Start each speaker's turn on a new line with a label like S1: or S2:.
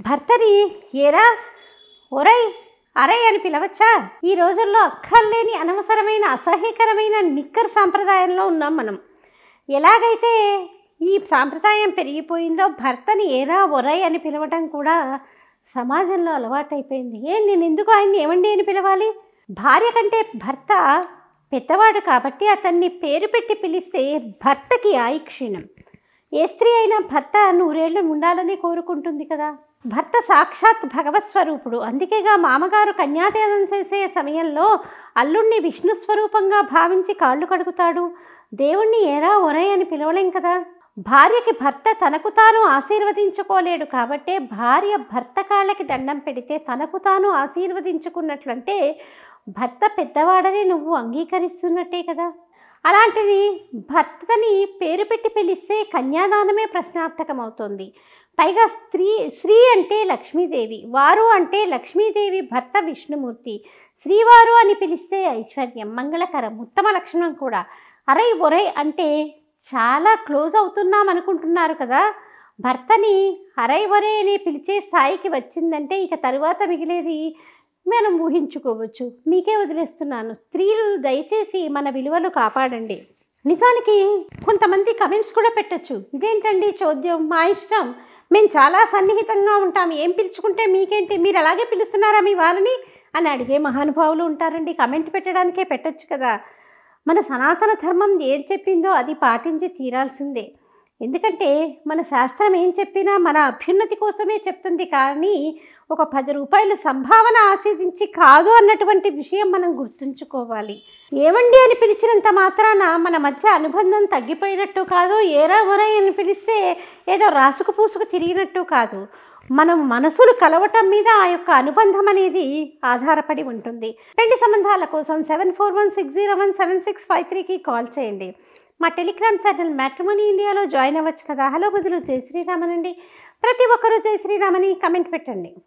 S1: భర్తని ఏరా ఒరై అరై అని పిలవచ్చా? ఈ రోజుల్లో అక్కర్లేని అనవసరమైన అసహ్యకరమైన నిక్కర్ సాంప్రదాయంలో ఉన్నాం మనం. ఎలాగైతే ఈ సాంప్రదాయం పెరిగిపోయిందో భర్తని ఏరా ఒరై అని పిలవటం కూడా సమాజంలో అలవాటైపోయింది. నేను ఎందుకు ఆయన్ని ఏమండి అని పిలవాలి? భార్య కంటే భర్త పెద్దవాడు కాబట్టి అతన్ని పేరు పెట్టి పిలిస్తే భర్తకి ఆయుక్షీణం. ఏ స్త్రీ అయినా భర్త 100 ఏళ్ళు ఉండాలని కోరుకుంటుంది కదా. భర్త సాక్షాత్ భగవత్ స్వరూపుడు. అందుకేగా మామగారు కన్యాదానం చేసే సమయంలో అల్లుణ్ణి విష్ణు స్వరూపంగా భావించి కాళ్ళు కడుగుతాడు. దేవుణ్ణి ఏరా ఒరై అని పిలవలేం కదా. భార్యకి భర్త తనకు తాను ఆశీర్వదించుకోలేడు కాబట్టే భార్య భర్త కాళ్ళకి దండం పెడితే తనకు తాను ఆశీర్వదించుకున్నట్లంటే భర్త పెద్దవాడని నువ్వు అంగీకరిస్తున్నట్టే కదా. అలాంటిది భర్తని పేరు పెట్టి పిలిస్తే కన్యాదానమే ప్రశ్నార్థకమవుతుంది. పైగా శ్రీ అంటే లక్ష్మీదేవి, వారు అంటే లక్ష్మీదేవి భర్త విష్ణుమూర్తి. శ్రీవారు అని పిలిస్తే ఐశ్వర్యం, మంగళకరం, ఉత్తమ లక్షణం కూడా. అరై ఒరై అంటే చాలా క్లోజ్ అవుతున్నాం అనుకుంటున్నారు కదా. భర్తని అరై ఒరై అని పిలిచే స్థాయికి వచ్చిందంటే ఇక తరువాత మిగిలేది మనం ఊహించుకోవచ్చు. మీకే వదిలేస్తున్నాను. స్త్రీలు దయచేసి మన విలువలు కాపాడండి. నిజానికి కొంతమంది కమెంట్స్ కూడా పెట్టచ్చు. ఇదేంటండి చోద్యం, మా ఇష్టం, మేము చాలా సన్నిహితంగా ఉంటాం, ఏం పిలుచుకుంటే మీకేంటి, మీరు అలాగే పిలుస్తున్నారా మీ వాళ్ళని అని అడిగే మహానుభావులు ఉంటారండి. కమెంట్ పెట్టడానికే పెట్టచ్చు కదా. మన సనాతన ధర్మం ఏం చెప్పిందో అది పాటించి తీరాల్సిందే. ఎందుకంటే మన శాస్త్రం ఏం చెప్పినా మన అభ్యున్నతి కోసమే చెప్తుంది. కానీ ఒక 10 రూపాయలు సంభావన ఆశించి కాదు అన్నటువంటి విషయం మనం గుర్తుంచుకోవాలి. ఏమండి అని పిలిచినంత మాత్రాన మన మధ్య అనుబంధం తగ్గిపోయినట్టు కాదు. ఏరా ఒరై అని పిలిస్తే ఏదో రాసుకు పూసుకు తిరిగినట్టు కాదు. మనం మనసులు కలవటం మీద ఆ యొక్క అనుబంధం అనేది ఆధారపడి ఉంటుంది. పెళ్లి సంబంధాల కోసం 7416017653కి కాల్ చేయండి. మా టెలిగ్రామ్ ఛానల్ మ్యాట్రిమోనీ ఇండియాలో జాయిన్ అవ్వచ్చు కదా. హలో బదులు జై శ్రీరామనండి. ప్రతి ఒక్కరూ జై శ్రీరామని కమెంట్ పెట్టండి.